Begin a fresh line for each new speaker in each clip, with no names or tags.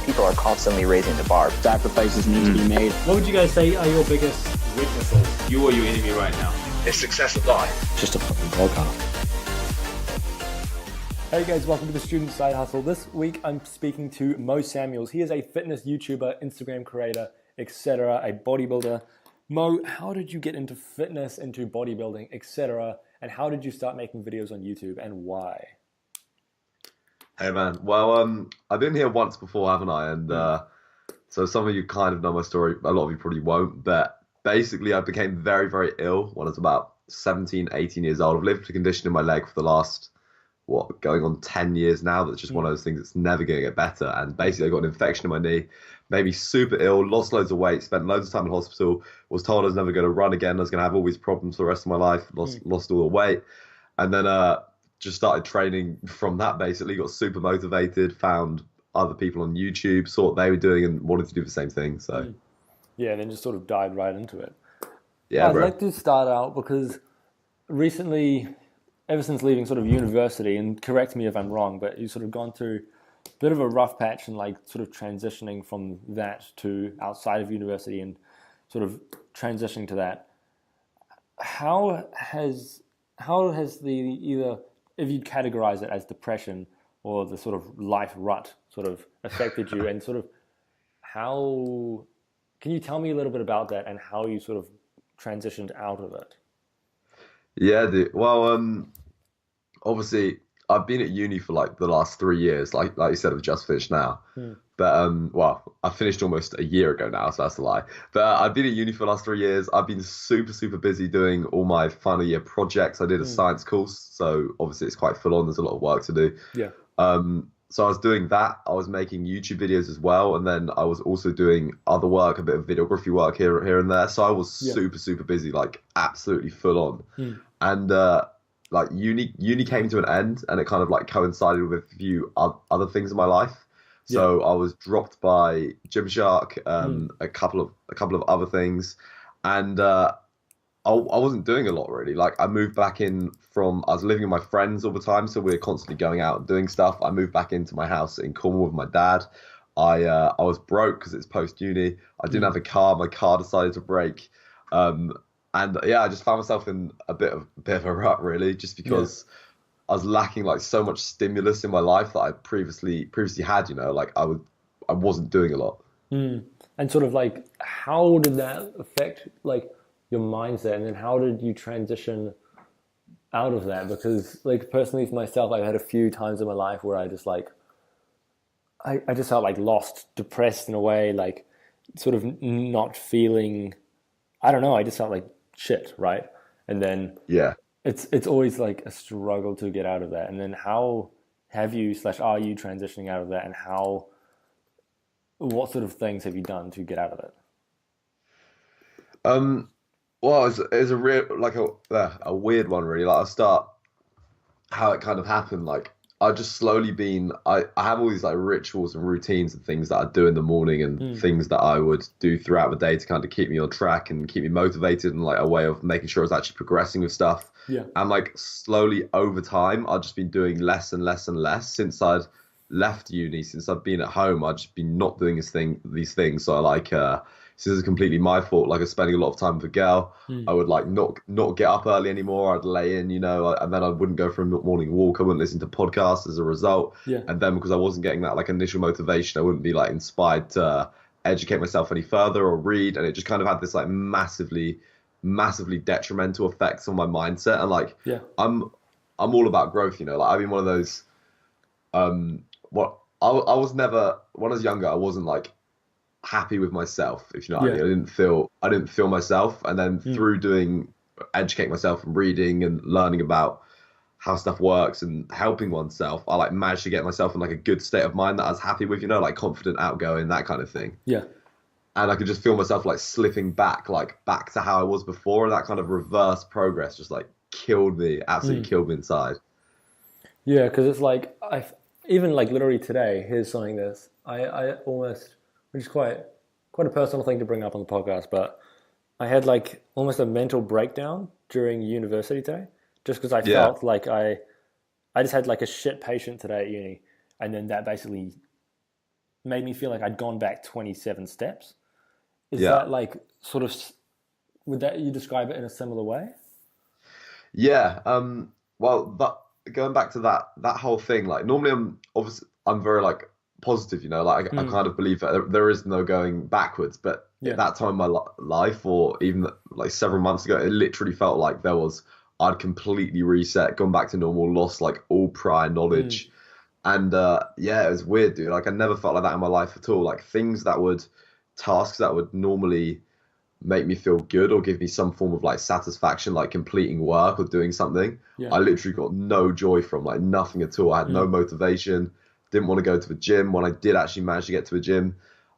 People are constantly raising the bar.
Sacrifices need to be made.
What would you guys say are your biggest weaknesses?
You are your enemy right now.
Is success a lie?
Just a fucking podcast.
Hey guys, welcome to the Student Side Hustle. This week I'm speaking to Mo Samuels. He is a fitness YouTuber, Instagram creator, etc., a bodybuilder. Mo, how did you get into fitness, into bodybuilding, etc., and how did you start making videos on YouTube and why?
Hey man, well, I've been here once before, haven't I? And so some of you kind of know my story. A lot of you probably won't. But basically, I became very, very ill when I was about 17, 18 years old. I've lived with a condition in my leg for the last, going on 10 years now. That's just one of those things that's never going to get better. And basically, I got an infection in my knee, made me super ill, lost loads of weight, spent loads of time in hospital, was told I was never going to run again. I was going to have all these problems for the rest of my life, lost all the weight. And then just started training from that, basically. Got super motivated, found other people on YouTube, saw what they were doing and wanted to do the same thing. So
yeah, and then just sort of dive right into it.
Yeah,
I'd like to start out because recently, ever since leaving sort of university, and correct me if I'm wrong, but you've sort of gone through a bit of a rough patch and like sort of transitioning from that to outside of university and sort of transitioning to that. How has the either, if you'd categorize it as depression or the sort of life rut sort of affected you, and sort of how, can you tell me a little bit about that and how you sort of transitioned out of it?
yeah, dude. Well, obviously I've been at uni for like the last 3 years, like you said, I've just finished now. But well, I finished almost a year ago now, so that's a lie. But I've been at uni for the last 3 years. I've been super, super busy doing all my final year projects. I did a science course, so obviously it's quite full on. There's a lot of work to do.
Yeah.
So I was doing that. I was making YouTube videos as well, and then I was also doing other work, a bit of videography work here and there. So I was super, super busy, like absolutely full on. And like uni came to an end, and it kind of like coincided with a few other things in my life. So I was dropped by Gymshark, a couple of other things, and I wasn't doing a lot really. Like I moved back in from, I was living with my friends all the time, so we were constantly going out and doing stuff. I moved back into my house in Cornwall with my dad. I was broke because it's post uni. I didn't have a car. My car decided to break, and yeah, I just found myself in a bit of a rut really, just because. I was lacking like so much stimulus in my life that I previously had, like I wasn't doing a lot.
And sort of like, how did that affect like your mindset, and then how did you transition out of that? Because like personally for myself, I've had a few times in my life where I just like, I just felt like lost, depressed in a way, like sort of not feeling, I don't know, I just felt like shit, right? And then it's always like a struggle to get out of that. And then how have you / are you transitioning out of that, and what sort of things have you done to get out of it?
Well, it's a real like a weird one really. Like I'll start how it kind of happened. Like I've just slowly been, I have all these like rituals and routines and things that I do in the morning, and things that I would do throughout the day to kind of keep me on track and keep me motivated, and like a way of making sure I was actually progressing with stuff. Yeah. And like slowly over time, I've just been doing less and less and less since I'd left uni. Since I've been at home, I've just been not doing these things. So I like, this is completely my fault. Like I was spending a lot of time with a girl. I would like not get up early anymore. I'd lay in, and then I wouldn't go for a morning walk. I wouldn't listen to podcasts as a result. Yeah. And then because I wasn't getting that like initial motivation, I wouldn't be like inspired to educate myself any further or read. And it just kind of had this like massively detrimental effects on my mindset. And like, I'm all about growth, like I've been one of those, I was never, when I was younger, I wasn't like happy with myself, if you know what I mean. I didn't feel myself. And then through educating myself and reading and learning about how stuff works and helping oneself, I like managed to get myself in like a good state of mind that I was happy with, like confident, outgoing, that kind of thing. Yeah. And I could just feel myself like slipping back to how I was before. And that kind of reverse progress just like absolutely killed me inside.
Yeah, because it's like, even like literally today, here's something this, I almost, which is quite a personal thing to bring up on the podcast, but I had like almost a mental breakdown during university today, just because I felt like I just had like a shit patient today at uni. And then that basically made me feel like I'd gone back 27 steps. Is
Yeah.
that like sort of, would that you describe it in a similar way?
Yeah. Well, going back to that whole thing, like normally I'm very like positive, you know, like I
Mm,
kind of believe that there is no going backwards. But at
yeah.
that time in my life, or even like several months ago, it literally felt like I'd completely reset, gone back to normal, lost like all prior
Mm,
knowledge. And yeah, it was weird, dude. Like I never felt like that in my life at all. Like tasks that would normally make me feel good or give me some form of like satisfaction, like completing work or doing something,
yeah.
I literally got no joy from, like nothing at all. I had no
Mm,
motivation, didn't want to go to the gym. When I did actually manage to get to the gym,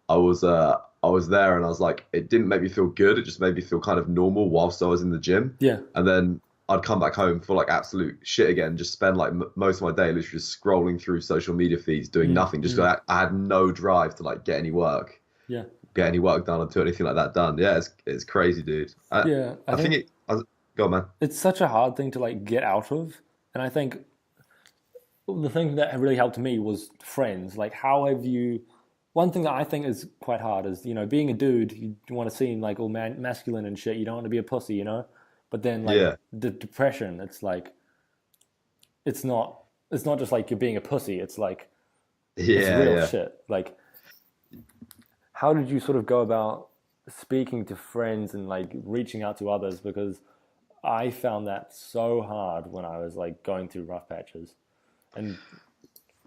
I was there and I was like, it didn't make me feel good. It just made me feel kind of normal whilst I was in the gym.
yeah.
And then I'd come back home for like absolute shit again, just spend like most of my day literally just scrolling through social media feeds, doing
Mm,
nothing, just
mm,
'cause I had no drive to like
yeah.
get any work done or do anything like that done. Yeah, it's crazy, dude.
Yeah. I
I think
think
go on, man.
it's such a hard thing to like get out of. And I think the thing that really helped me was friends. Like, how have you? One thing that I think is quite hard is, being a dude, you want to seem like all masculine and shit. You don't want to be a pussy, But then like
Yeah,
the depression, it's like it's not it's not just like you're being a pussy. It's like it's
yeah,
real
yeah.
shit. Like, how did you sort of go about speaking to friends and like reaching out to others? Because I found that so hard when I was like going through rough patches. And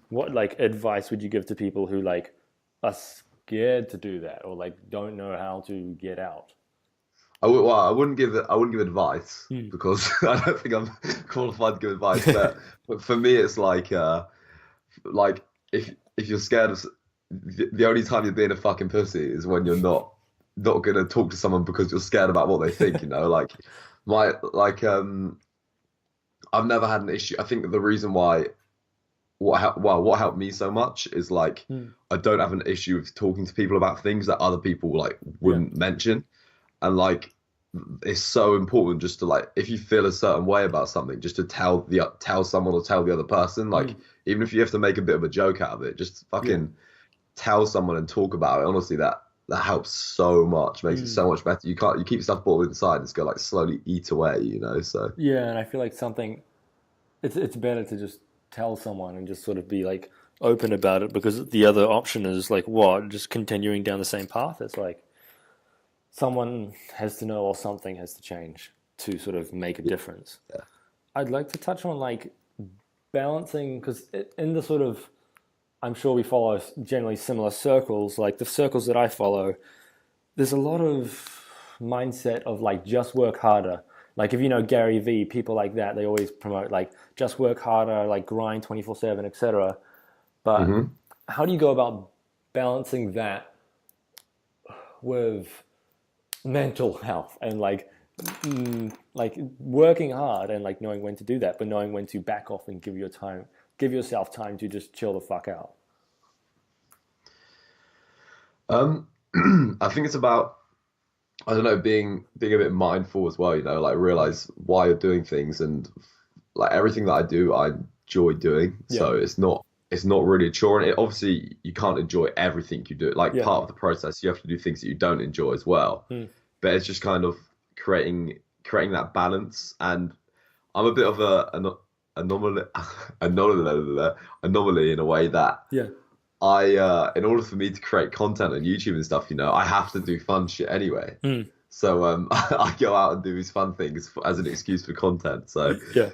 what like advice would you give to people who like are scared to do that or like don't know how to get out?
Well, I wouldn't give advice
Mm.
because I don't think I'm qualified to give advice. But for me, it's like if you're scared of the only time you're being a fucking pussy is when you're not gonna talk to someone because you're scared about what they think. You know, like my like I've never had an issue. I think the reason why what helped me so much is like
Mm.
I don't have an issue with talking to people about things that other people like
Yeah.
wouldn't mention, and like it's so important just to like if you feel a certain way about something, just to tell someone or tell the other person. Like
Mm.
even if you have to make a bit of a joke out of it, just
Yeah.
fucking tell someone and talk about it. Honestly, that helps so much, makes it
Mm.
so much better. You keep stuff bottled inside, and it's gonna like slowly eat away, you know. So
Yeah, and I feel like it's better to just tell someone and just sort of be like open about it because the other option is like what just continuing down the same path. It's like someone has to know or something has to change to sort of make a difference.
yeah.
I'd like to touch on like balancing because in the sort of I'm sure we follow generally similar circles. Like the circles that I follow, there's a lot of mindset of like just work harder. Like if you know Gary V, people like that, they always promote like just work harder, like grind 24/7, etc. But
Hmm.
how do you go about balancing that with mental health and like working hard and like knowing when to do that, but knowing when to back off and give yourself time to just chill the fuck out.
Um, I think it's about I don't know being a bit mindful as well. You know, like realize why you're doing things and like everything that I do, I enjoy doing.
Yeah,
So it's not really a chore. And obviously, you can't enjoy everything you do. Like
yeah,
part of the process, you have to do things that you don't enjoy as well.
mm.
But it's just kind of creating that balance. And I'm a bit of an anomaly anomaly in a way that
Yeah,
in order for me to create content on YouTube and stuff, you know, I have to do fun shit anyway.
mm.
So I go out and do these fun things as an excuse for content. So
Yeah.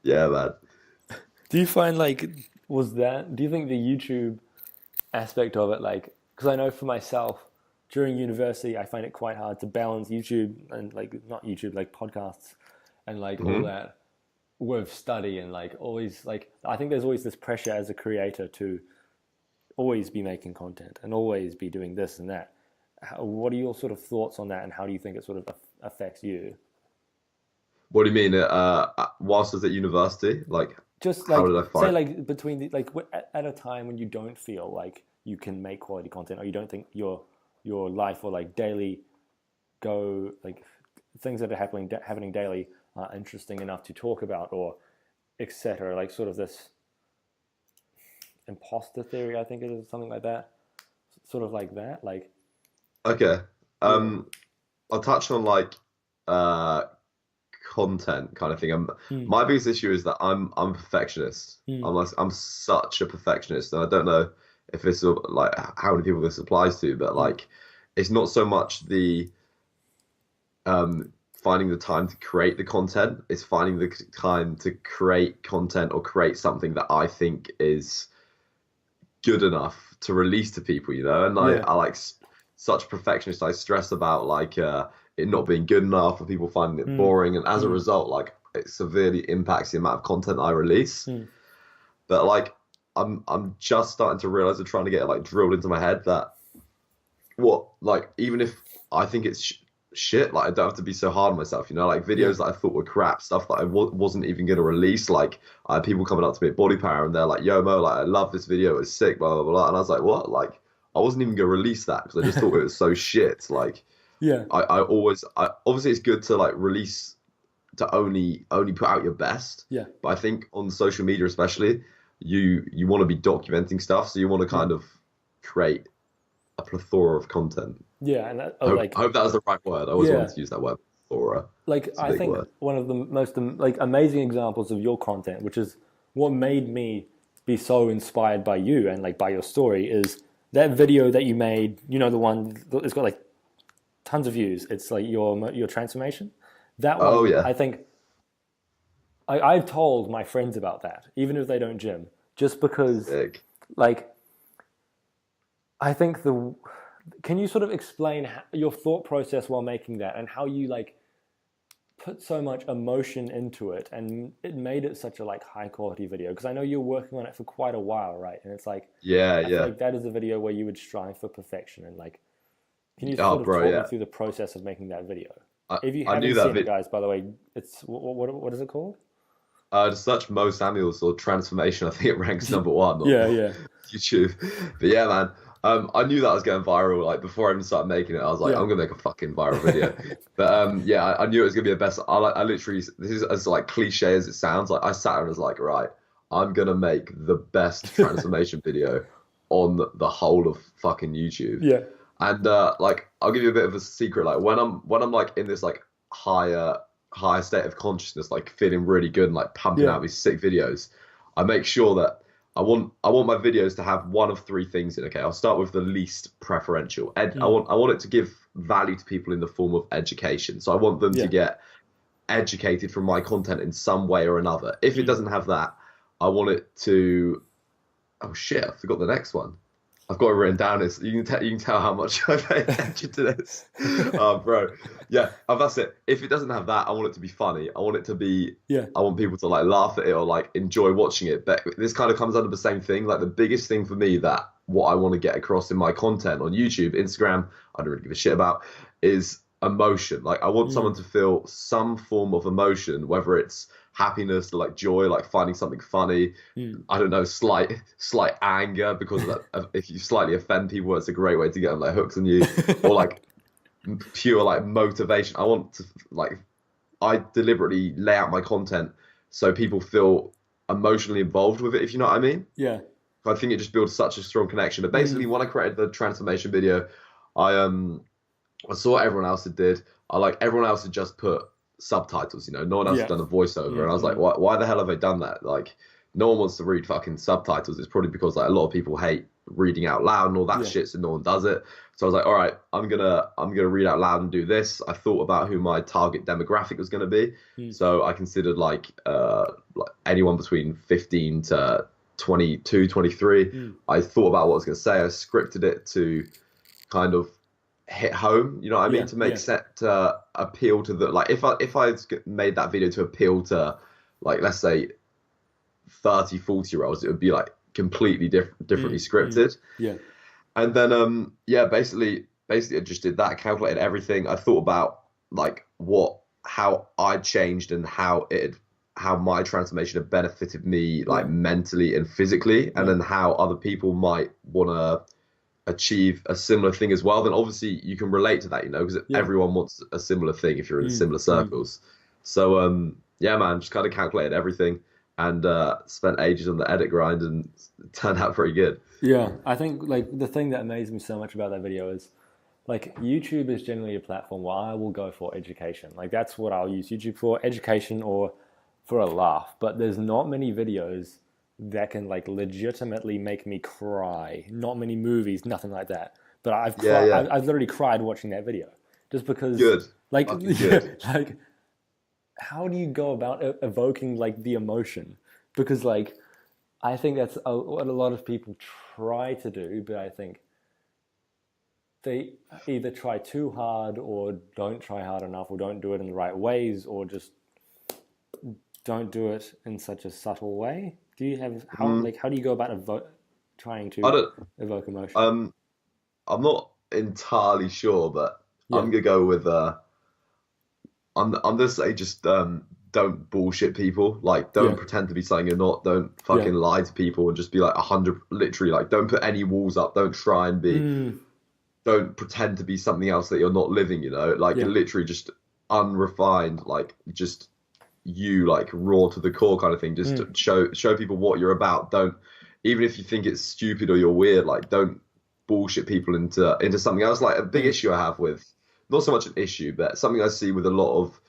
yeah, man.
Do you find like do you think the YouTube aspect of it, like, because I know for myself during university, I find it quite hard to balance YouTube and like not YouTube, like podcasts and like all
Hmm.
that with study and like always like I think there's always this pressure as a creator to always be making content and always be doing this and that. What are your sort of thoughts on that, and how do you think it sort of affects you?
What do you mean? Whilst I was at university, like,
Just
how
like
did I
say
find?
like between the like at a time when you don't feel like you can make quality content, or you don't think your life or like daily go like things that are happening daily are interesting enough to talk about, or etc. Like sort of this imposter theory, I think it is something like that. sort of like that? Like,
Okay.
yeah.
I'll touch on like uh content kind of thing.
Mm,
My biggest issue is that I'm a perfectionist.
mm,
I'm such a perfectionist, and I don't know if this will like how many people this applies to, but
mm,
like it's not so much the finding the time to create the content, it's finding the time to create content or create something that I think is good enough to release to people, you know. And
yeah.
I like such perfectionist. I stress about like it not being good enough or people finding it
Mm,
boring, and as a
mm,
result, like it severely impacts the amount of content I release.
mm,
But like I'm just starting to realize and trying to get it like drilled into my head that what like even if I think it's shit, like I don't have to be so hard on myself, you know, like
yeah.
videos that I thought were crap, stuff that I wasn't even going to release. Like I had people coming up to me at Body Power and they're like, yo Mo, like I love this video, it's sick, blah blah blah, and I was like, what? Like I wasn't even going to release that because I just thought it was so shit. Like
Yeah.
I obviously it's good to like release to only put out your best,
Yeah.
but I think on social media especially, you want to be documenting stuff, so you want to
Mm,
kind of create a plethora of content.
yeah. And that,
I hope that was the right word. I always wanted
yeah.
to use that word. Plethora.
Like,
It's a
I
big
think
word.
one of the most like amazing examples of your content, which is what made me be so inspired by you and like by your story, is that video that you made. You know, the one it's got like tons of views. It's like your transformation. That
Oh
one,
yeah,
I think I've told my friends about that, even if they don't gym, just because
sick.
like I think the can you sort of explain your thought process while making that and how you like put so much emotion into it and it made it such a like high quality video? Because I know you're working on it for quite a while, right? And it's like
Yeah,
I feel
yeah.
like that is a video where you would strive for perfection. And like, can you
Oh,
sort of
bro,
talk me
yeah.
through the process of making that video?
I,
If you
I knew
haven't
that
seen it,
vid.
guys, by the way, it's what is it called?
To search Mo Samuels or transformation, I think it ranks number one
Yeah,
on
yeah,
YouTube. But yeah, man. I knew that was going viral. Like before I even started making it, I was like,
yeah,
I'm gonna make a fucking viral video. But yeah, I knew it was gonna be the best. I literally, this is as like cliche as it sounds. Like I sat and was like, right, I'm gonna make the best transformation video on the whole of fucking YouTube.
yeah,
And like I'll give you a bit of a secret. Like when I'm like in this like higher higher state of consciousness, like feeling really good and like pumping
yeah,
out these sick videos, I make sure that I want my videos to have one of three things in. Okay, I'll start with the least preferential.
mm,
I want it to give value to people in the form of education. So I want them to
yeah,
get educated from my content in some way or another. If it
mm.
doesn't have that, I want it to. Oh shit! I forgot the next one. I've got it written down. As you can tell how much I pay attention to this. Oh, bro. Yeah, that's it. If it doesn't have that, I want it to be funny. I want it to be.
Yeah,
I want people to like laugh at it or like enjoy watching it. But this kind of comes under the same thing. Like the biggest thing for me that what I want to get across in my content on YouTube, Instagram, I don't really give a shit about, is emotion. Like I want someone
mm,
to feel some form of emotion, whether it's happiness, like joy, like finding something funny.
mm.
I don't know, slight anger because of that. If you slightly offend people, it's a great way to get them like hooks on you, or like pure like motivation. I want to like I deliberately lay out my content so people feel emotionally involved with it. If you know what I mean.
Yeah,
I think it just builds such a strong connection. But basically,
mm,
when I created the transformation video, I I saw what everyone else had did. I like everyone else had just put subtitles. You know, no one else had
yeah,
done a voiceover, and
mm,
I was like,
mm.
why the hell have they done that? Like, no one wants to read fucking subtitles. It's probably because like a lot of people hate reading out loud and all that
Yeah,
shit, so no one does it. So I was like, all right, I'm gonna read out loud and do this. I thought about who my target demographic was gonna be,
mm,
so I considered like anyone between 15 to 22, 23.
mm.
I thought about what I was gonna say. I scripted it to kind of hit home, you know what I mean,
Yeah,
to make
yeah,
set to appeal to the like if I made that video to appeal to like let's say 30, 40 year olds, it would be like completely differently
mm, mm.
scripted.
Yeah,
And then yeah, basically I just did that, calculated everything. I thought about like how I changed and how my transformation had benefited me like
yeah,
mentally and physically, and
yeah,
then how other people might want to achieve a similar thing as well. Then obviously you can relate to that, you know, because
yeah,
everyone wants a similar thing if you're in
mm,
similar
mm.
circles. So yeah, man, just kind of calculated everything. and spent ages on the edit grind, and it turned out pretty good.
Yeah, I think like the thing that amazed me so much about that video is like YouTube is generally a platform where I will go for education. Like that's what I'll use YouTube for, education or for a laugh. But there's not many videos that can like legitimately make me cry. Not many movies, nothing like that. But I've
Yeah,
cried.
yeah,
I've literally cried watching that video, just because,
good,
like,
fucking good.
like how do you go about evoking like the emotion? Because like I think that's what a lot of people try to do, but I think they either try too hard or don't try hard enough or don't do it in the right ways or just don't do it in such a subtle way. Do you have
Mm,
how do you go about trying
I
to
don't.
evoke emotion?
Um, I'm not entirely sure, but
Yeah,
I'm gonna go with I'm gonna say just don't bullshit people. Like
yeah,
don't pretend to be something you're not. Don't
yeah.
fucking lie to people and just be like 100. Literally, like don't put any walls up. Don't try and be.
Mm,
Don't pretend to be something else that you're not living. You know, like
yeah,
literally just unrefined. Like just you like raw to the core kind of thing. Just to
mm,
show people what you're about. Don't even if you think it's stupid or you're weird. Like don't bullshit people into something else. Like a big
mm,
issue I have with not so much an issue, but something I see with a lot of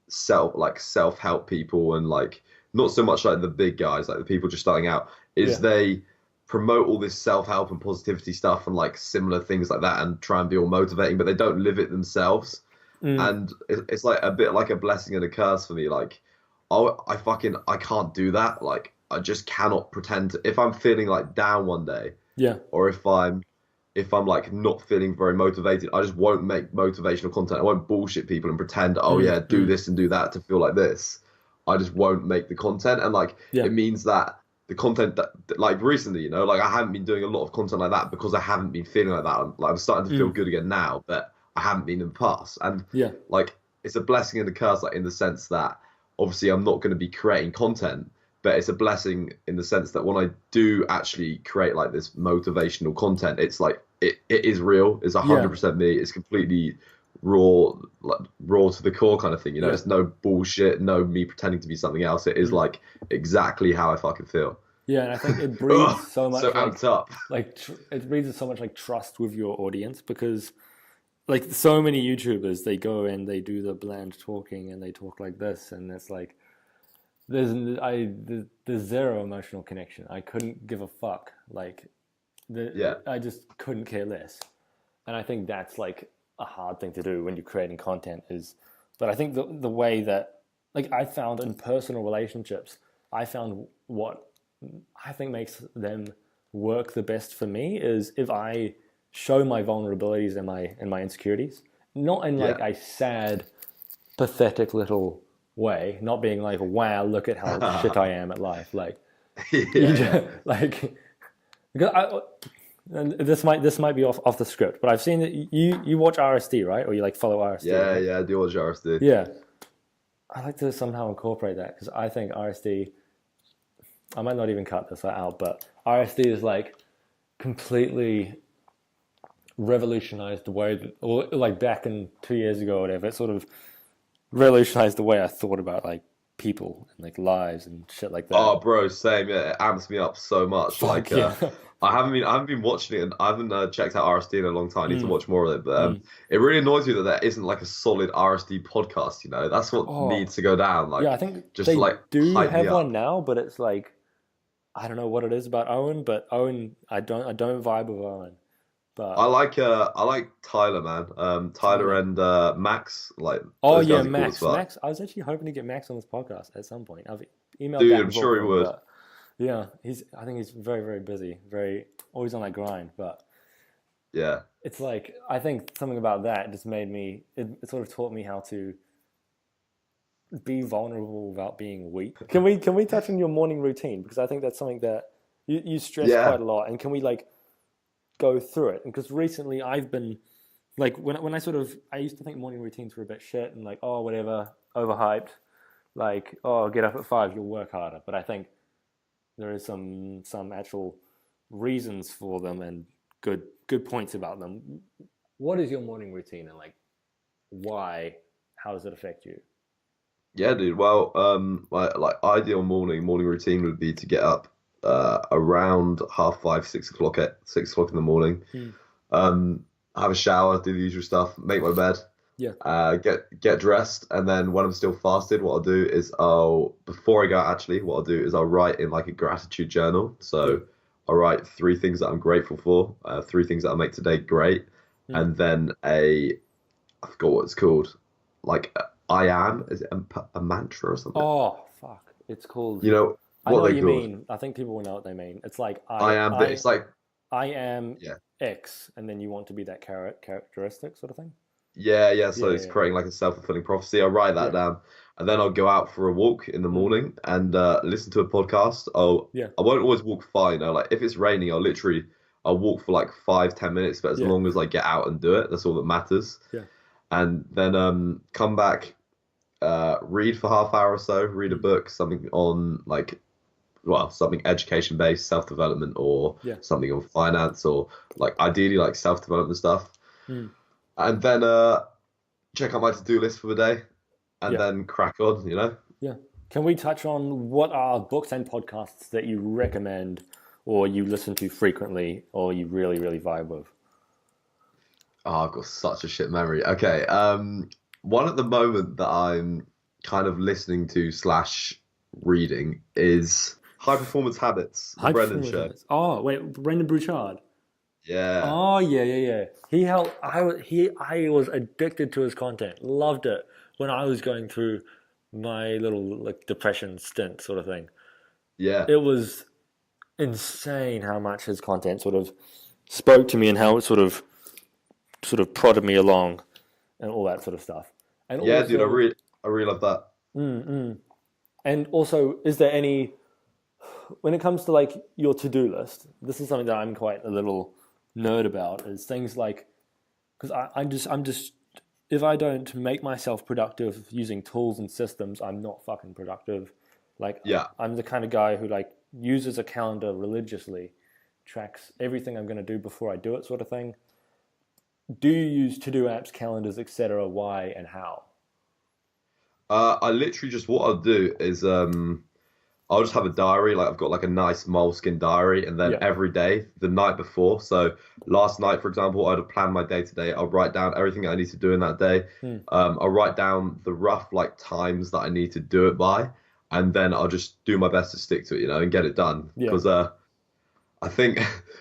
self help people and like not so much like the big guys, like the people just starting out, is
yeah,
they promote all this self help and positivity stuff and like similar things like that and try and be all motivating, but they don't live it themselves.
mm,
And it's like a bit like a blessing and a curse for me. Like, oh, I can't do that. Like, I just cannot pretend if I'm feeling like down one day,
yeah,
or if I'm like not feeling very motivated, I just won't make motivational content. I won't bullshit people and pretend, oh
mm,
yeah, do
mm,
this and do that to feel like this. I just won't make the content, and like
yeah,
it means that the content that like recently, like I haven't been doing a lot of content like that because I haven't been feeling like that. I'm starting to feel
mm,
good again now, but I haven't been in the past, and
yeah,
like it's a blessing and a curse, like in the sense that obviously I'm not going to be creating content, but it's a blessing in the sense that when I do actually create like this motivational content, it's like it is real, it's a hundred
yeah,
percent me, it's completely raw, like raw to the core kind of thing.
yeah,
It's no bullshit, no me pretending to be something else. It is
mm,
like exactly how I fucking feel.
yeah. And I think it breeds
Ugh,
so
so
much
amped up.
it breeds so much like trust with your audience because like so many YouTubers, they go and they do the bland talking and they talk like this, and it's like there's zero emotional connection. I couldn't give a fuck. Like
Yeah,
I just couldn't care less, and I think that's like a hard thing to do when you're creating content. But I think the way that like I found in personal relationships, I found what I think makes them work the best for me is if I show my vulnerabilities and my insecurities, not in like
yeah.
a sad, pathetic little way, not being like, wow, look at how shit I am at life. Like
Yeah,
you
yeah.
just, like because and this might be off the script, but I've seen that you watch RSD, right? Or you like follow RSD,
Yeah,
right?
yeah, I do what Jarvis do.
Yeah, I like to somehow incorporate that because I think RSD. I might not even cut this out, but RSD is like completely revolutionized the way that, or like back in 2 years ago or whatever, it sort of revolutionized the way I thought about like people and like lives and shit like that.
Oh, bro, same. Yeah, it amps me up so much.
Fuck
Like,
yeah.
I haven't been watching it, and I haven't checked out RSD in a long time. I need to
Mm,
watch more of it. But
mm.
it really annoys me that there isn't like a solid RSD podcast. That's what
Oh,
needs to go down.
yeah, I
Like,
think
just to,
they
like
do
hype me
have one
up.
now, but it's like I don't know what it is about Owen, but Owen, I don't vibe with Owen. But
I like Tyler, man. Tyler
Tyler.
and Max, like
Oh
those
yeah,
guys are cool as
Max.
fuck.
Max. I was actually hoping to get Max on this podcast at some point. I've emailed
Dude,
back
I'm
and forth
sure
with
he
him,
would.
but yeah, he's. I think he's very very busy, very always on that grind. But
Yeah.
it's like I think something about that just made me. It sort of taught me how to be vulnerable without being weak. Can we touch on your morning routine because I think that's something that you stress quite
Yeah.
a lot, and can we like go through it? Because recently I've been like when I sort of I used to think morning routines were a bit shit and like oh whatever overhyped like oh get up at 5 you'll work harder, but I think there is some actual reasons for them and good points about them. What is your morning routine and like why? How does it affect you?
Yeah, dude. Well, like ideal morning routine would be to get up around half five, 6 o'clock at 6 o'clock in the morning.
Hmm.
Um, have a shower, do the usual stuff, make my bed,
Yeah.
get dressed, and then when I'm still fasted, what I'll do is I'll before I go out, actually, what I'll do is I'll write in like a gratitude journal.
Yeah.
So I'll write three things that I'm grateful for, three things that will make today great,
Hmm.
and then I forgot what it's called, like I am, is it a mantra or something?
Oh, fuck. It's called.
You know
I
what
know
are
what
they
you
called?
mean. I think people will know what they mean. It's like
I am. It's like
I am
yeah,
X, and then you want to be that characteristic sort of thing.
yeah. So
Yeah,
it's
yeah,
creating like a self-fulfilling prophecy. I'll write that
yeah.
down, and then I'll go out for a walk in the
Mm,
morning and listen to a podcast.
yeah,
I won't always walk far, you know. Like if it's raining, I'll walk for like 5, 10 minutes. But as
yeah,
long as I get out and do it, that's all that matters.
yeah.
And then come back, read for half hour or so, read a
Mm,
book, something on like something education based, self development, or
yeah.
something on finance, or like ideally like self development stuff.
Mm,
And then check out my to do list for the day, and
yeah,
then crack on. You know.
yeah. Can we touch on what are books and podcasts that you recommend or you listen to frequently or you really, really vibe with?
Oh, I've got such a shit memory. Okay, one at the moment that I'm kind of listening to slash reading is High Performance Habits, the
High
Brendan
performance
Show.
habits. Oh, wait, Brendan Burchard.
Yeah,
Oh yeah, yeah, yeah. I was addicted to his content. Loved it when I was going through my little like depression stint sort of thing.
yeah,
It was insane how much his content sort of spoke to me and how it sort of prodded me along and all that sort of stuff. And
yeah, dude.
also,
I really love that.
is there any when it comes to like your to-do list? This is something that I'm quite a little nerd about. Is things like because I'm just if I don't make myself productive using tools and systems, I'm not fucking productive. Like
Yeah.
I'm the kind of guy who like uses a calendar religiously, tracks everything I'm going to do before I do it, sort of thing. Do you use to-do apps, calendars, etc.? Why and how?
I literally just what I'll do is I'll just have a diary. Like I've got like a nice moleskin diary, and then
Yeah.
every day, the night before. So last night, for example, I'd have planned my day today. I'll write down everything I need to do in that day.
Hmm.
I'll write down the rough like times that I need to do it by, and then I'll just do my best to stick to it, you know, and get it done.
Yeah.
Because I think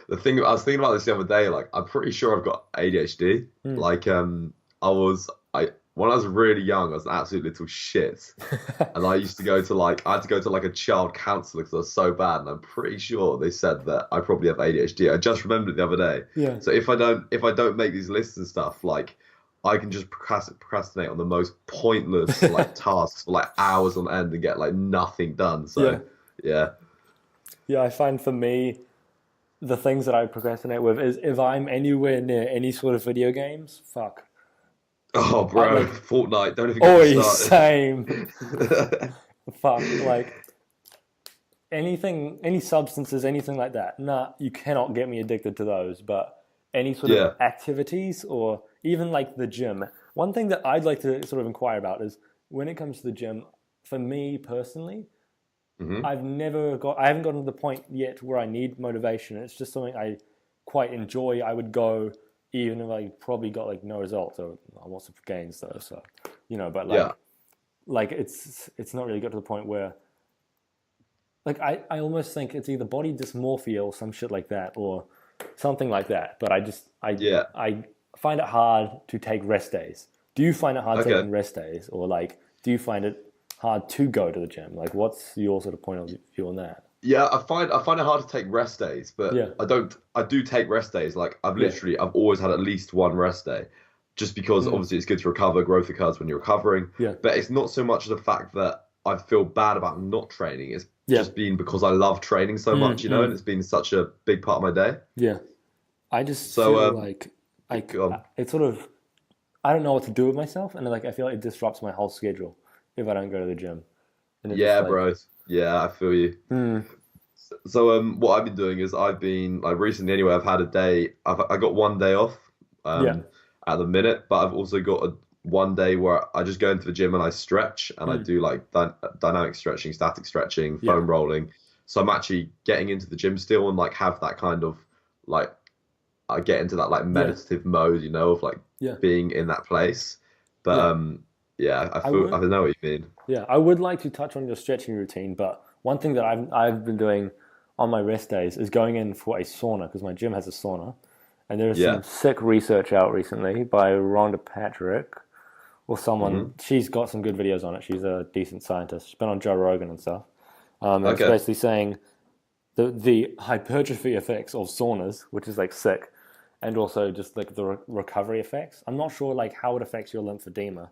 the thing I was thinking about this the other day, like I'm pretty sure I've got ADHD.
Hmm.
Like I when I was really young, I was an absolute little shit. And I had to go to like a child counselor because I was so bad, and I'm pretty sure they said that I probably have ADHD. I just remembered it the other day.
Yeah.
So if I don't make these lists and stuff, like I can just procrastinate on the most pointless like tasks for like hours on end and get like nothing done.
Yeah.
So yeah.
Yeah, I find for me, the things that I procrastinate with is if I'm anywhere near any sort of video games, fuck.
Oh,
I
bro,
like,
Fortnite. Don't even get me
oh, same.
started.
Fuck, like anything, any substances, anything like that. Nah, you cannot get me addicted to those. But any sort
Yeah.
of activities or even like the gym. One thing that I'd like to sort of inquire about is when it comes to the gym, for me personally,
Hmm.
I haven't gotten to the point yet where I need motivation. It's just something I quite enjoy. I would go even if I probably got like no results or lots of gains though. So, but
Yeah.
like it's not really got to the point where like I almost think it's either body dysmorphia or some shit like that or something like that. But
Yeah.
I find it hard to take rest days. Do you find it hard
Okay.
taking rest days or like do you find it hard to go to the gym? Like what's your sort of point of view on that?
Yeah, I find it hard to take rest days,
Yeah.
but I do take rest days. Like
Yeah.
I've always had at least one rest day. Just because
Mm.
obviously it's good to recover, growth occurs when you're recovering.
Yeah.
But it's not so much the fact that I feel bad about not training. It's
Yeah.
just been because I love training so much, you know, and it's been such a big part of my day.
Yeah. I just
So
feel like
go on.
it's sort of I don't know what to do with myself and like I feel like it disrupts my whole schedule if I don't go to the gym. And it's just
Yeah,
like,
bro. Yeah, I feel you.
hmm,
So what I've been doing is I've been like recently anyway. I got one day off
yeah.
at the minute, but I've also got one day where I just go into the gym and I stretch and I
Mm.
do like dynamic stretching, static stretching,
Yeah.
foam rolling. So I'm actually getting into the gym still and like have that kind of like I get into that like
Yeah.
meditative mode, of like
Yeah.
being in that place. But
Yeah.
yeah,
I
I
would.
know what you mean.
Yeah, I would like to touch on your stretching routine, but one thing that I've been doing on my rest days is going in for a sauna because my gym has a sauna, and there is some
Yeah.
sick research out recently by Rhonda Patrick or someone.
Hmm.
She's got some good videos on it. She's a decent scientist. She's been on Joe Rogan and stuff. And it's
Okay.
basically saying the hypertrophy effects of saunas, which is like sick, and also just like the recovery effects. I'm not sure like how it affects your lymphedema,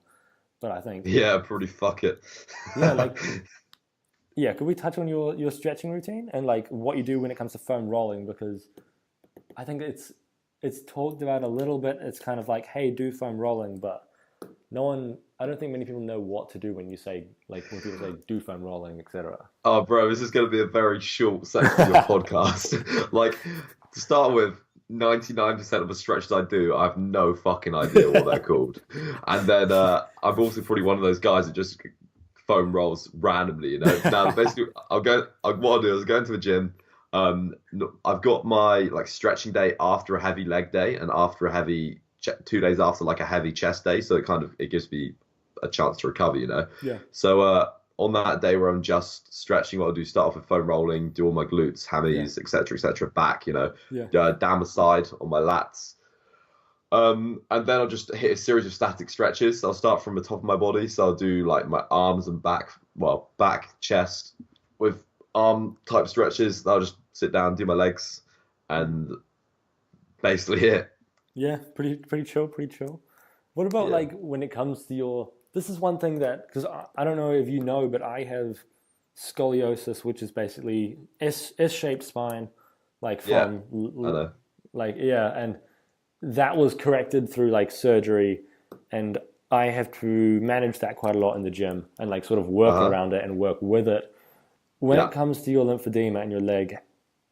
but I think
Yeah, probably fuck it.
yeah, like yeah, could we touch on your stretching routine and like what you do when it comes to foam rolling? Because I think it's talked about a little bit. It's kind of like, hey, do foam rolling, but no one. I don't think many people know what to do when you say like when people say do foam rolling, etc.
Oh, bro, this is going to be a very short section of your podcast. Like, to start with, 99% of the stretches I do, I have no fucking idea what they're called. And then I'm also probably one of those guys that just foam rolls randomly. Now, basically, what I'll do is go into the gym. I've got my like stretching day after a heavy leg day and after a heavy 2 days after like a heavy chest day. So it gives me a chance to recover.
Yeah,
So on that day where I'm just stretching, what I'll do start off with foam rolling, do all my glutes,
yeah,
hammies, etc., back,
yeah,
down the side on my lats. And then I'll just hit a series of static stretches. I'll start from the top of my body, so I'll do like my arms and back, well, back, chest with arm type stretches. I'll just sit down, do my legs, and basically it.
yeah. Pretty chill, pretty chill. What about
Yeah,
like when it comes to your? This is one thing that because I don't know if you know, but I have scoliosis, which is basically S-shaped spine, like
yeah,
from
I know.
like yeah, and that was corrected through like surgery, and I have to manage that quite a lot in the gym and like sort of work
Uh-huh.
around it and work with it. When it
Yeah.
comes to your lymphedema and your leg,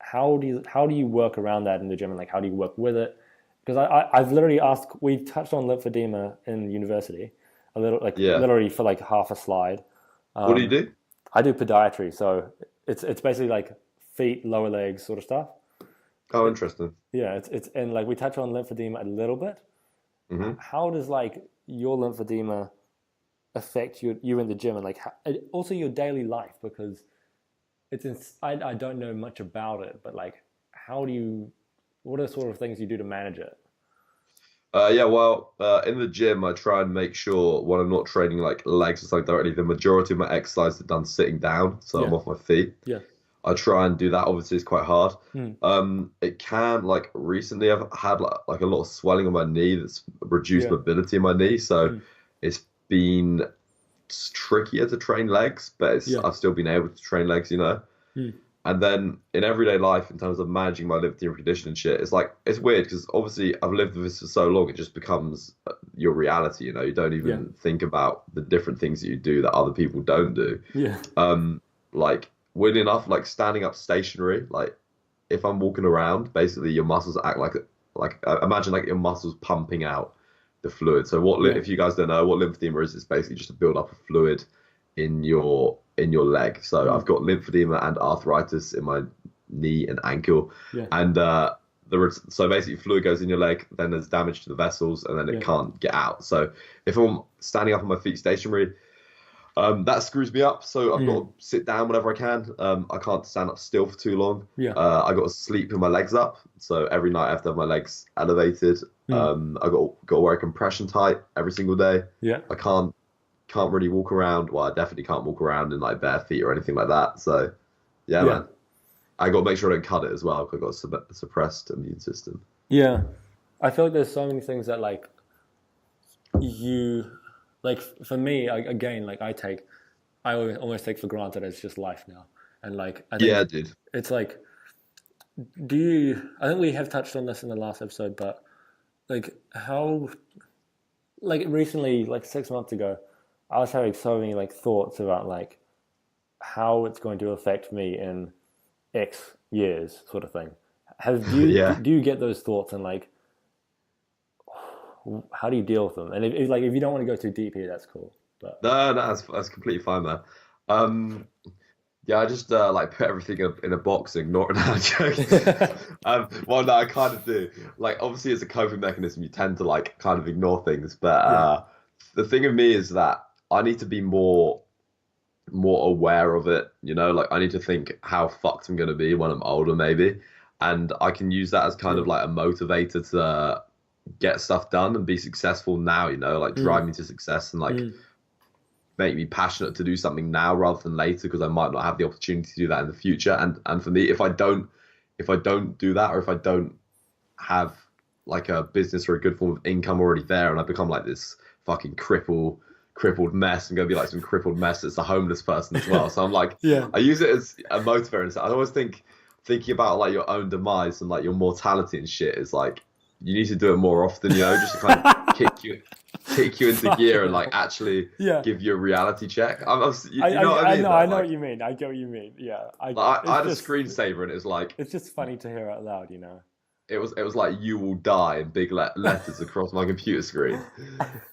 how do you work around that in the gym and like how do you work with it? Because I've literally asked. We touched on lymphedema in university a little, like
Yeah.
literally for like half a slide.
What do you do?
I do podiatry, so it's basically like feet, lower legs, sort of stuff.
Oh,
It,
interesting.
yeah, it's and like we touch on lymphedema a little bit.
Hmm.
How does like your lymphedema affect you in the gym and like and also your daily life? Because I don't know much about it, but like how do you what are sort of things you do to manage it?
Yeah, well, in the gym, I try and make sure when I'm not training like legs or something directly, the majority of my exercise is done sitting down, so I'm
Yeah,
off my feet.
yeah,
I try and do that. Obviously, it's quite hard.
mm,
It can like recently I've had like a lot of swelling on my knee that's reduced
yeah,
mobility in my knee, so
mm,
it's been trickier to train legs, but
yeah,
I've still been able to train legs.
mm,
And then in everyday life, in terms of managing my lifting and conditioning shit, it's like it's weird because obviously I've lived with this for so long, it just becomes your reality. You don't
yeah,
even think about the different things that you do that other people don't do.
yeah,
Like weirdly enough, like standing up stationary, like if I'm walking around, basically your muscles act like imagine like your muscles pumping out the fluid. So
yeah,
if you guys don't know what lymphedema is, it's basically just a build up of fluid in your leg. So
mm,
I've got lymphedema and arthritis in my knee and ankle,
yeah,
and so basically fluid goes in your leg, then there's damage to the vessels, and then it
yeah,
can't get out. So if I'm standing up on my feet stationary, that screws me up. So I've got
mm,
to sit down whenever I can. I can't stand up still for too long.
yeah,
I got to sleep with my legs up. So every night I have to have my legs elevated.
mm,
I got to wear a compression tight every single day.
yeah,
I can't really walk around. Well, I definitely can't walk around in like bare feet or anything like that. So yeah,
yeah,
man. I got to make sure I don't cut it as well because I've got a suppressed immune system.
yeah. I feel like there's so many things that like you like for me again like I almost take for granted it's just life now and like I
Yeah,
think
dude.
it's like do you I think we have touched on this in the last episode but like how like recently like 6 months ago I was having so many like thoughts about like how it's going to affect me in X years sort of thing have do you
Yeah.
do you get those thoughts and like how do you deal with them? And if you don't want to go too deep here, that's cool. But
No, no, that's completely fine, man. Um, yeah, I just like put everything in a box and ignore it. No, I'm joking. Well, no, I kind of do. Like, obviously, as a coping mechanism, you tend to like kind of ignore things. But
yeah,
the thing of me is that I need to be more aware of it. You know, like I need to think how fucked I'm gonna be when I'm older, maybe, and I can use that as kind
yeah,
of like a motivator to get stuff done and be successful now. You know, like drive me to success and like
mm,
make me passionate to do something now rather than later because I might not have the opportunity to do that in the future. And for me, if I don't do that or if I don't have like a business or a good form of income already there and I become like this fucking crippled mess and gonna be like some crippled mess that's a homeless person as well. So I'm like
yeah,
I use it as a motivator and I always thinking about like your own demise and like your mortality and shit is like you need to do it more often, you know, just to kind of kick you into gear and
Fucking
like
hell.
actually
Yeah.
give you a reality check.
I,
You know what I mean?
I
Though?
know what
Like,
you mean. I get what you mean. Yeah,
I
it's
had a
just
screensaver and it was like
it's just funny to hear out loud, you know.
it was like you will die in big letters across my computer screen,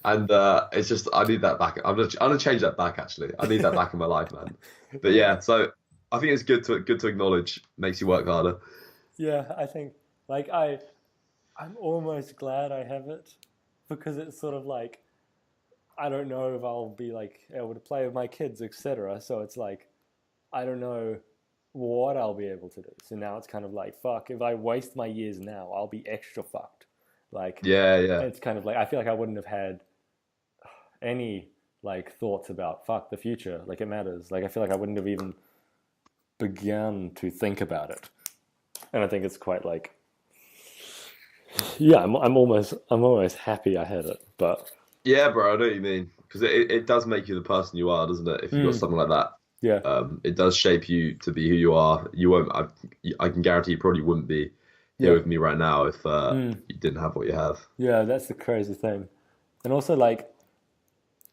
and it's just I need that back. I'm gonna change that back actually. I need that back in my life, man. But
Yeah,
yeah, so I think it's good to acknowledge. Makes you work harder.
yeah. I think like I'm almost glad I have it because it's sort of like I don't know if I'll be like able to play with my kids, etc. So it's like I don't know what I'll be able to do. So now it's kind of like fuck. If I waste my years now, I'll be extra fucked. Like
Yeah, yeah,
it's kind of like I feel like I wouldn't have had any like thoughts about fuck the future. Like it matters. Like I feel like I wouldn't have even begun to think about it. And I think it's quite like yeah. I'm almost happy I had it. But
yeah, bro. I know what you mean because it does make you the person you are, doesn't it? If you've got
mm,
something like that.
yeah,
It does shape you to be who you are. You won't. I can guarantee you probably wouldn't be here
yeah,
with me right now if
mm,
you didn't have what you have.
yeah. That's the crazy thing. And also like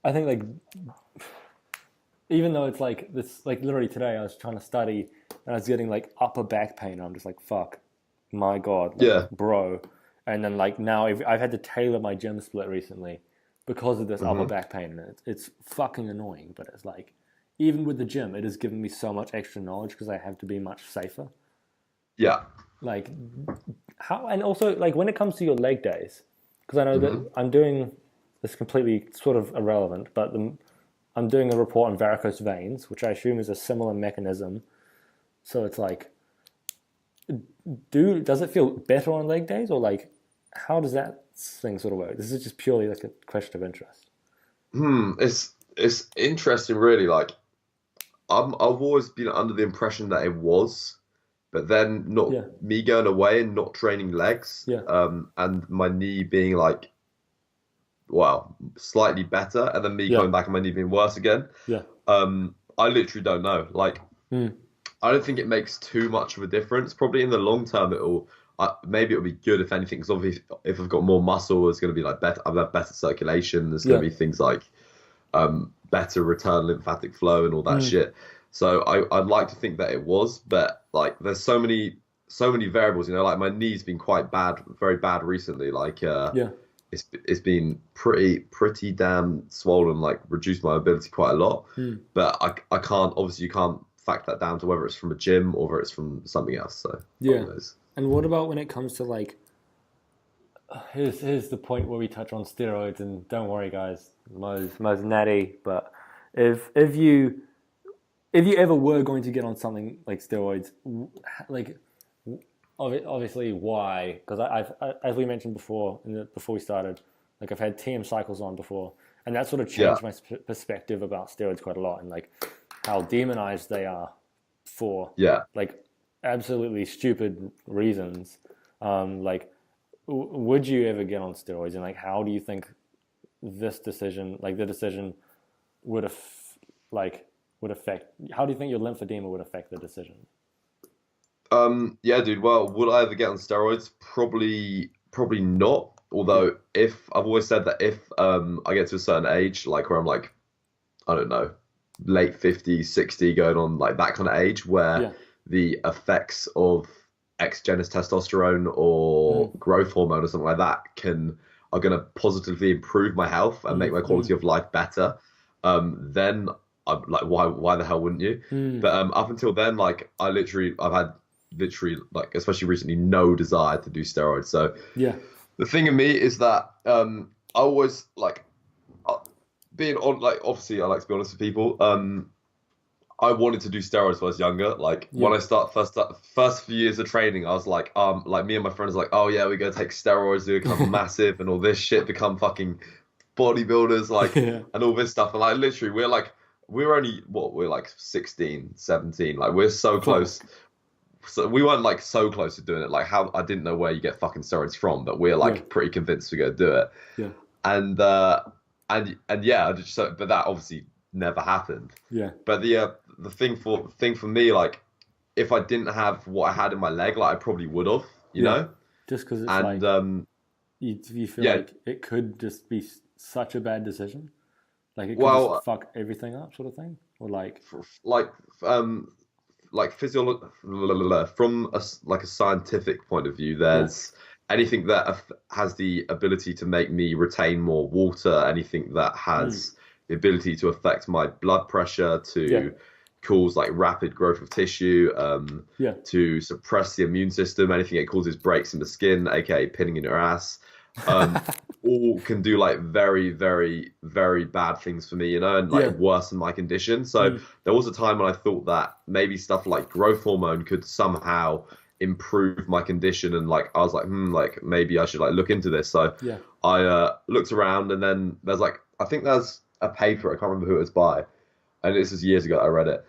I think like even though it's like this like literally today I was trying to study and I was getting like upper back pain. I'm just like fuck, my god, like
Yeah.
bro. And then like now I've had to tailor my gym split recently because of this upper
hmm
back pain, and it's fucking annoying. But it's like even with the gym, it has given me so much extra knowledge because I have to be much safer.
Yeah.
Like how and also like when it comes to your leg days, because I know that
hmm
I'm doing this completely sort of irrelevant, but I'm doing a report on varicose veins, which I assume is a similar mechanism. So it's like, does it feel better on leg days, or like, how does that thing sort of work? This is just purely like a question of interest.
It's interesting, really. Like I've always been under the impression that it was, but then not
Yeah,
me going away and not training legs,
yeah,
and my knee being like, well, slightly better, and then me
yeah,
coming back and my knee being worse again.
yeah,
I literally don't know. Like
mm,
I don't think it makes too much of a difference. Probably in the long term, maybe it'll be good if anything. Because obviously, if I've got more muscle, it's going to be like better. I've had better circulation. There's going
yeah,
to be things like better return lymphatic flow and all that
mm,
shit. So I'd like to think that it was, but like there's so many variables. You know, like my knee's been quite bad, very bad recently. Like
yeah,
it's been pretty damn swollen. Like reduced my ability quite a lot.
mm,
But I can't obviously you can't factor that down to whether it's from a gym or whether it's from something else. So God
yeah.
knows.
And what about when it comes to like, here's the point where we touch on steroids, and don't worry, guys, Mo's natty, but if you if you ever were going to get on something like steroids, like obviously why? Because as we mentioned before before we started, like I've had TM cycles on before, and that sort of
Yeah,
changed my perspective about steroids quite a lot, and like how demonized they are for
yeah.
like absolutely stupid reasons. Like, would you ever get on steroids, and like how do you think this decision, like the decision, would like would affect? How do you think your lymphedema would affect the decision?
Yeah, dude. Well, would I ever get on steroids? Probably not.
Yeah,
Although if I've always said that if I get to a certain age, like where I'm like, I don't know, late 50s, 60, going on like that kind of age where
yeah,
the effects of exogenous testosterone or
mm,
growth hormone or something like that can are going to positively improve my health and make my quality of life better, then I'm like, why the hell wouldn't you? But up until then, like I've had literally like, especially recently, no desire to do steroids. So
yeah,
the thing in me is that I always like being on, like, obviously I like to be honest with people. I wanted to do steroids when I was younger. Like when
yeah,
I first few years of training, I was like me and my friends like, oh yeah, we're gonna take steroids to become massive and all this shit, become fucking bodybuilders, like,
yeah,
and all this stuff. And like literally, we're only we're like 16, 17. Like we're so
cool.
close. So we weren't like so close to doing it. Like how I didn't know where you get fucking steroids from, but we're
Yeah,
like pretty convinced we're gonna do it.
yeah,
And and yeah, but that obviously never happened.
yeah,
But the thing for me, like, if I didn't have what I had in my leg, like I probably would have, you
yeah.
know.
Just because it's
And
like you feel
yeah,
like it could just be such a bad decision, like it could just
well,
fuck everything up, sort of thing, or like
like physiology from like a scientific point of view,
yeah,
there's anything that has the ability to make me retain more water, anything that has the ability to affect my blood pressure,
yeah,
to cause like rapid growth of tissue,
yeah,
to suppress the immune system, anything that causes breaks in the skin, aka pinning in your ass, um, all can do like very, very, very bad things for me, you know, and like
yeah,
worsen my condition. So there was a time when I thought that maybe stuff like growth hormone could somehow improve my condition, and like I was like maybe I should like look into this. So
yeah,
I looked around, and then there's like, I think there's a paper, I can't remember who it was by, and this is years ago that I read it.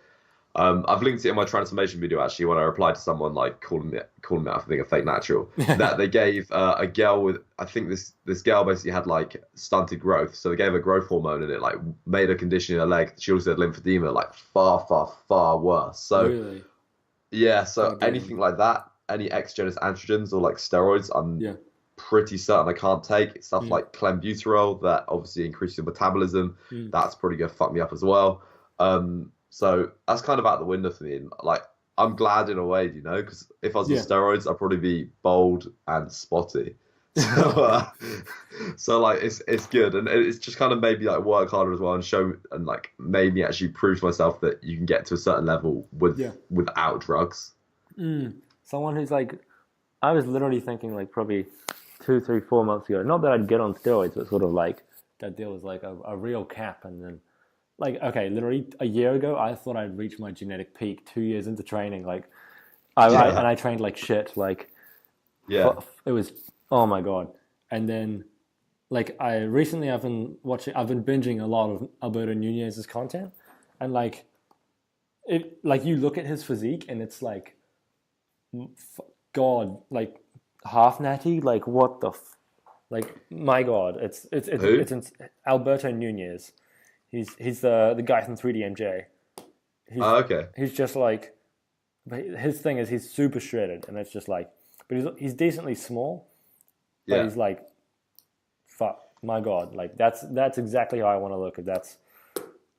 I've linked it in my transformation video actually when I replied to someone like calling it out for being a fake natural. That they gave a girl with, I think this girl basically had like stunted growth, so they gave her growth hormone and it like made her condition in her leg. She also had lymphedema, like far, far, far worse. So
really,
yeah, so
oh damn,
anything like that, any exogenous androgens or like steroids, I'm
yeah,
pretty certain I can't take. Stuff like clenbuterol that obviously increases your metabolism, that's probably gonna fuck me up as well. So that's kind of out the window for me. And like, I'm glad in a way, you know, because if I was on
yeah,
steroids, I'd probably be bald and spotty. So, so like, it's good, and it's just kind of made me like work harder as well, and show, and like made me actually prove to myself that you can get to a certain level
yeah.
without drugs.
Someone who's like, I was literally thinking like probably 2, 3, 4 months ago, not that I'd get on steroids, but sort of like that there was like a real cap, and then like, okay, literally a year ago, I thought I'd reach my genetic peak 2 years into training. Like, I trained like shit. Like,
Yeah,
it was, oh my God. And then, like, I've been binging a lot of Alberto Nunez's content. And like, you look at his physique and it's like, God, like half natty. Like, what the, like, my God,
who?
Alberto Nunez. He's the guy from 3DMJ.
Oh, okay.
He's just like, his thing is he's super shredded, and it's just like, but he's decently small, but
Yeah.
he's like, fuck, my God, like that's exactly how I want to look. If that's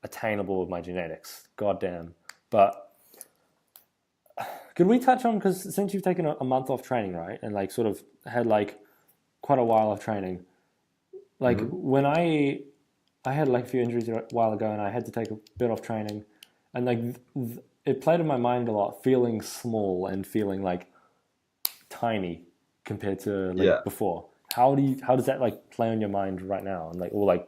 attainable with my genetics, goddamn. But could we touch on, because since you've taken a month off training, right, and like sort of had like quite a while of training, like when I had like a few injuries a while ago, and I had to take a bit off training, and like it played in my mind a lot, feeling small and feeling like tiny compared to like before. How does that like play on your mind right now? And like, or like,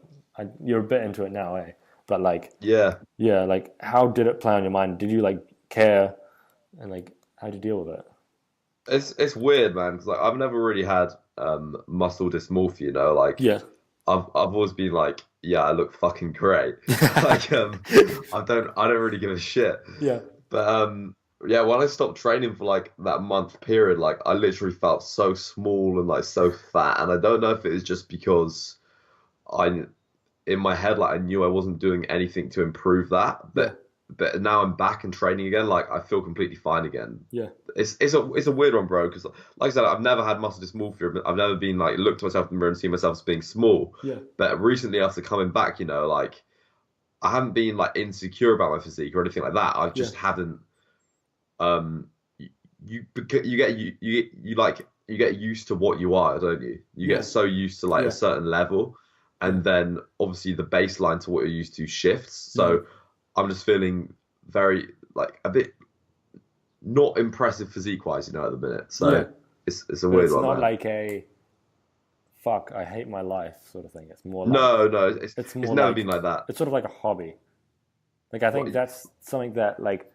you're a bit into it now, eh? But like,
Yeah.
yeah, like how did it play on your mind? Did you like care, and like how did you deal with it?
It's weird, man, because like I've never really had muscle dysmorphia, you know, like
Yeah,
I've always been like, yeah, I look fucking great. Like I don't really give a shit.
yeah,
But yeah, when I stopped training for like that month period, like I literally felt so small and like so fat, and I don't know if it was just because I in my head like I knew I wasn't doing anything to improve that,
yeah,
but now I'm back and training again, like I feel completely fine again.
yeah,
It's a weird one, bro, because like I said, I've never had muscle dysmorphia. I've never been like looked at myself in the mirror and seen myself as being small.
yeah,
But recently, after coming back, you know, like I haven't been like insecure about my physique or anything like that. I
yeah,
just haven't. Um, you get you like you get used to what you are, don't you? You
Yeah.
get so used to like
Yeah.
a certain level, and then obviously the baseline to what you're used to shifts.
Mm.
So I'm just feeling very like a bit not impressive physique wise, at the minute.
Yeah.
So it's a
But
weird
it's
one,
not
man.
like a fuck, I hate my life sort of thing. It's more like
No, no, it's
it's
it's
more
never
like
been like that.
it's sort of like a hobby. Like I
What,
think that's something that like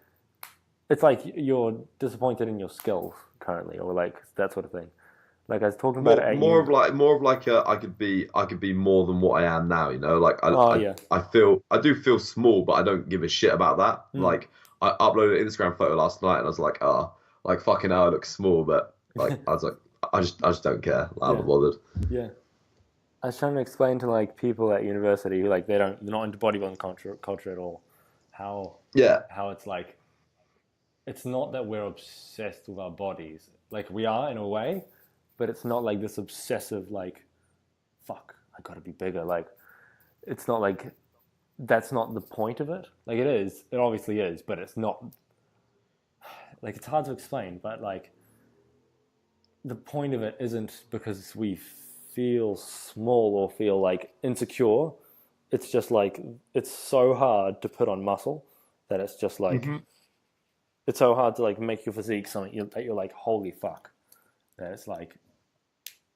it's like you're disappointed in your skills currently, or like that sort of thing. Like I was talking about it
more
at
more
uni.
of like more of like a I could be more than what I am now, Like
Oh
I
yeah.
I feel I do feel small, but I don't give a shit about that.
Mm.
Like I uploaded an Instagram photo last night and I was like, oh, like fucking hell, I look small, but like I was like I just don't care. Like, I'm
Yeah.
not bothered.
Yeah. I was trying to explain to like people at university who like they're not into bodybuilding culture at all, how
Yeah.
how it's like it's not that we're obsessed with our bodies. Like we are in a way, but it's not like this obsessive like fuck, I gotta be bigger. Like it's not like that's not the point of it. Like it is, it obviously is, but it's not like it's hard to explain, but like the point of it isn't because we feel small or feel like insecure. It's just like it's so hard to put on muscle that it's just like it's so hard to like make your physique something that you're like holy fuck. That it's like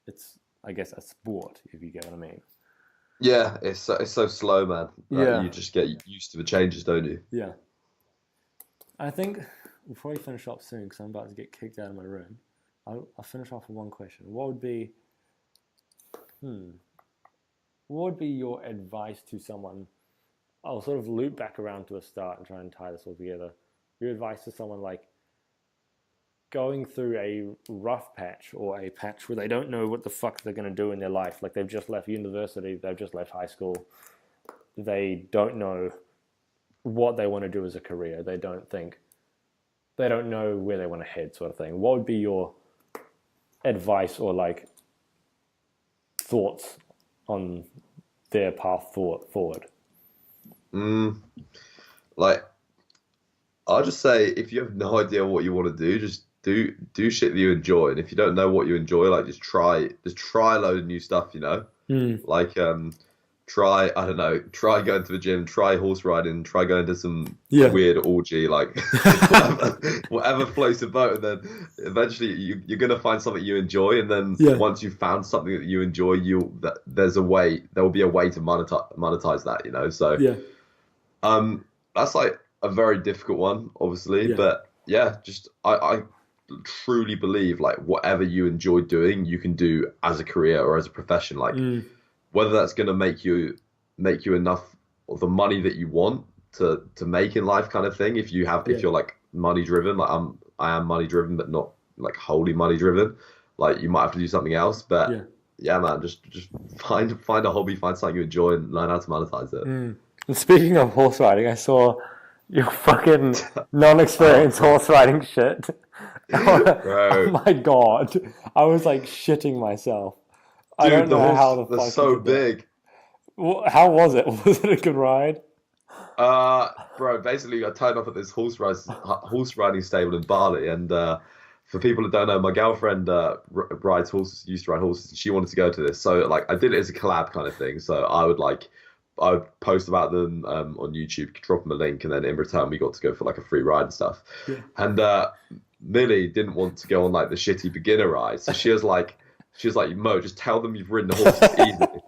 it's I guess a sport if you get what I mean.
Yeah, it's so slow, man.
Yeah,
You just get used to the changes, don't you?
yeah. I think before we finish up soon, because I'm about to get kicked out of my room, I'll finish off with one question. What would be your advice to someone? I'll sort of loop back around to a start and try and tie this all together. Your advice to someone like going through a rough patch or a patch where they don't know what the fuck they're going to do in their life. Like they've just left university, they've just left high school. They don't know what they want to do as a career. They don't know where they want to head sort of thing. What would be your advice or like thoughts on their path forward?
Mm, like I'll just say if you have no idea what you want to do, just do shit that you enjoy. And if you don't know what you enjoy, like just try a load of new stuff. Like try I don't know, try going to the gym, try horse riding, try going to some
Yeah.
weird orgy, like whatever floats your boat, and then eventually you're gonna find something you enjoy, and then
Yeah.
once you've found something that you enjoy, there will be a way to monetize that. So
Yeah.
that's like a very difficult one, obviously,
Yeah.
but yeah, just I truly believe like whatever you enjoy doing, you can do as a career or as a profession. Like whether that's going to make you enough of the money that you want to make in life, kind of thing. If you're like money driven, like I am money driven, but not like wholly money driven. Like you might have to do something else, but yeah, man, just find a hobby, find something you enjoy, and learn how to monetize it.
And speaking of horse riding, I saw your fucking non-experienced horse riding shit.
Bro.
Oh my god. I was like shitting myself. I don't
Dude, the
know how the
horse, they're
fuck
so
you did that.
big.
How was it? Was it a good ride?
Bro, basically I turned up at this horse riding stable in Bali, and for people that don't know, my girlfriend rides horses, used to ride horses, and she wanted to go to this. So like I did it as a collab kind of thing. So I would post about them on YouTube, drop them a link, and then in return we got to go for like a free ride and stuff.
Yeah.
And Millie didn't want to go on like the shitty beginner ride, so she was like, Mo, just tell them you've ridden the horses easily.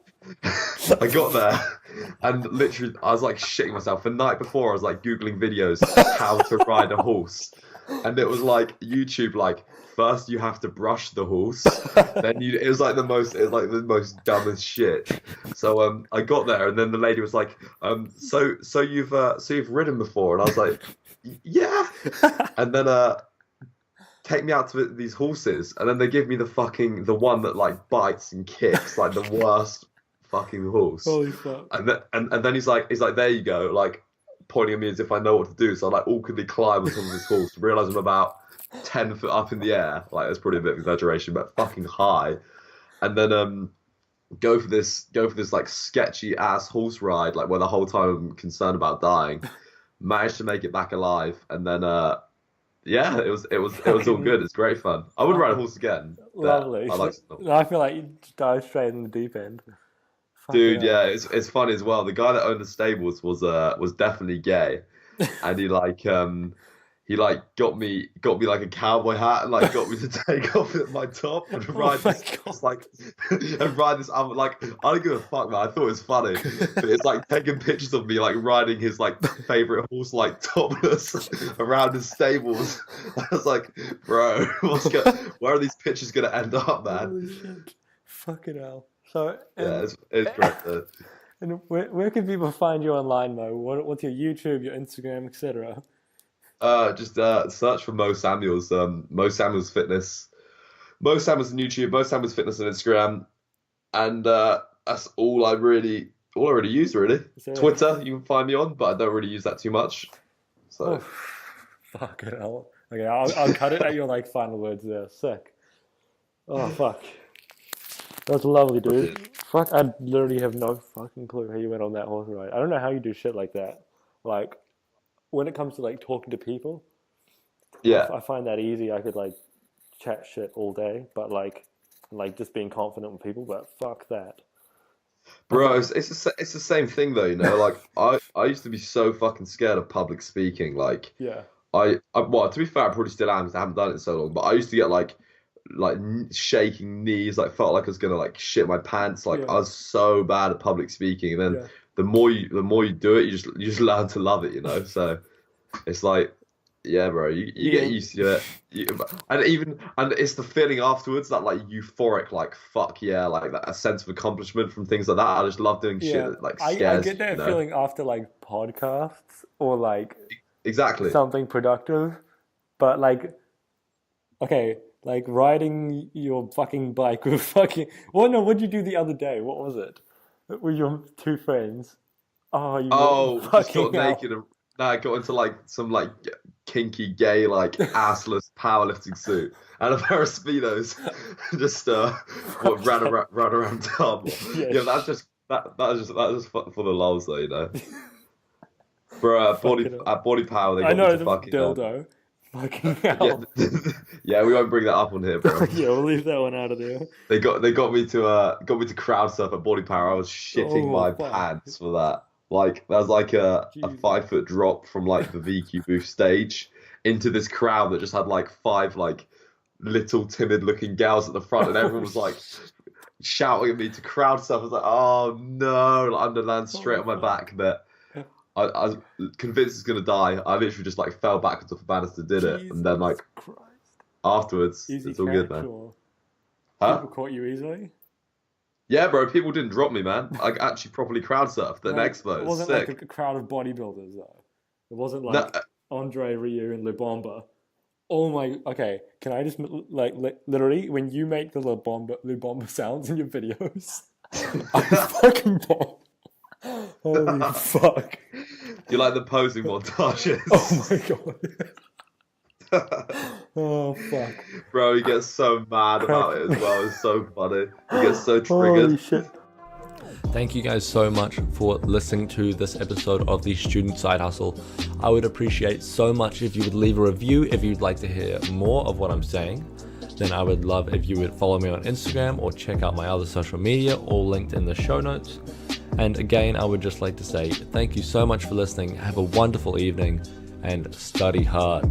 I got there and literally I was like shitting myself. The night before I was like Googling videos how to ride a horse, and it was like YouTube, like first you have to brush the horse, then it was like the most dumbest shit. So I got there and then the lady was like, so you've ridden before? And I was like, yeah. And then take me out to these horses, and then they give me the one that like bites and kicks, like the worst fucking horse.
Holy fuck.
And then he's like, there you go, like pointing at me as if I know what to do. So I like awkwardly climb on top of this horse to realize I'm about 10 foot up in the air. Like that's probably a bit of exaggeration, but fucking high. And then go for this like sketchy ass horse ride, like where the whole time I'm concerned about dying. Managed to make it back alive, and then yeah, it was all good. It's great fun. I would ride a horse again. but
Lovely.
I like
No, I feel like you dive straight in the deep end. Fucking
dude.
hell.
Yeah, it's funny as well. The guy that owned the stables was definitely gay, and he got me like a cowboy hat and like got me to take off my top and
Oh
ride
my
this
God.
like and ride this. I'm like, I don't give a fuck, man. I thought it was funny, but it's like taking pictures of me like riding his like favorite horse like topless around his stables. I was like, bro, where are these pictures gonna end up, man?
Holy shit. Fucking hell. So,
Yeah,
and,
it's great.
and where can people find you online, Mo? What's your YouTube, your Instagram, etc.?
Just search for Mo Samuels. Mo Samuels Fitness. Mo Samuels on YouTube. Mo Samuels Fitness on Instagram, and that's all I really use really.
So-
Twitter you can find me on, but I don't really use that too much. So
Oh, fucking hell. Okay, I'll cut it at your like final words there. Sick. Oh fuck. That's lovely, dude. Fuck, I literally have no fucking clue how you went on that horse ride. I don't know how you do shit like that. Like, when it comes to like talking to people,
yeah,
I find that easy. I could like chat shit all day, but like just being confident with people. But fuck that.
bro, it's the same thing though. Like I used to be so fucking scared of public speaking. Like
Yeah.
well, to be fair, I probably still am because I haven't done it in so long. But I used to get like shaking knees, like felt like I was gonna like shit my pants. Like
Yeah.
I was so bad at public speaking, and then
Yeah.
the more you do it, you just learn to love it. So it's like, yeah, bro, you
Yeah.
get used to it. And it's the feeling afterwards that like euphoric, like fuck yeah, like that a sense of accomplishment from things like that. I just love doing shit
Yeah.
that like
I
scares
get that
you know?
feeling after like podcasts or like
Exactly.
something productive, but like, okay, like riding your fucking bike with fucking. Well, no, what'd you do the other day? What was it? With your two friends? Oh, you
Oh, just
fucking
got
hell.
naked and I got into like some like kinky gay like assless powerlifting suit and a pair of speedos. Just ran around town.
Yeah,
Yeah, that's just for the lols though. Bro,
Fucking hell.
at body power they
I
got me
know
to
the
fucking
dildo. Fucking
yeah,
hell.
yeah, we won't bring that up on here, bro.
Yeah, we'll leave that one out of there.
They got me to crowd surf at body power. I was shitting
Oh,
my
fuck.
pants for that. Like that was like a
Jesus.
5 foot drop from like the VQ booth stage into this crowd that just had like 5 like little timid looking gals at the front, and everyone was like shouting at me to crowd surf. I was like, oh no, like, I'm gonna land straight on my back. But I was convinced it's gonna die. I literally just like fell backwards off the banister, did it, and then like
Jesus Christ.
afterwards,
Easy
it's all good,
catch
man.
or
Huh?
people caught you easily?
Yeah, bro. People didn't drop me, man. I actually properly crowd surfed at an
Like,
expo.
it
It's
wasn't
sick.
like a crowd of bodybuilders though. It wasn't
No,
like Andre Rieu and Lubomba. Oh my, okay. Can I just like literally when you make the Lubomba sounds in your videos, I fucking bomb. Holy fuck!
you like the posing montages?
Oh my god! Oh fuck!
Bro, he gets so mad about it as well. It's so funny. He gets so triggered.
Holy shit!
Thank you guys so much for listening to this episode of the Student Side Hustle. I would appreciate so much if you would leave a review if you'd like to hear more of what I'm saying. Then I would love if you would follow me on Instagram or check out my other social media, all linked in the show notes. And again, I would just like to say thank you so much for listening. Have a wonderful evening and study hard.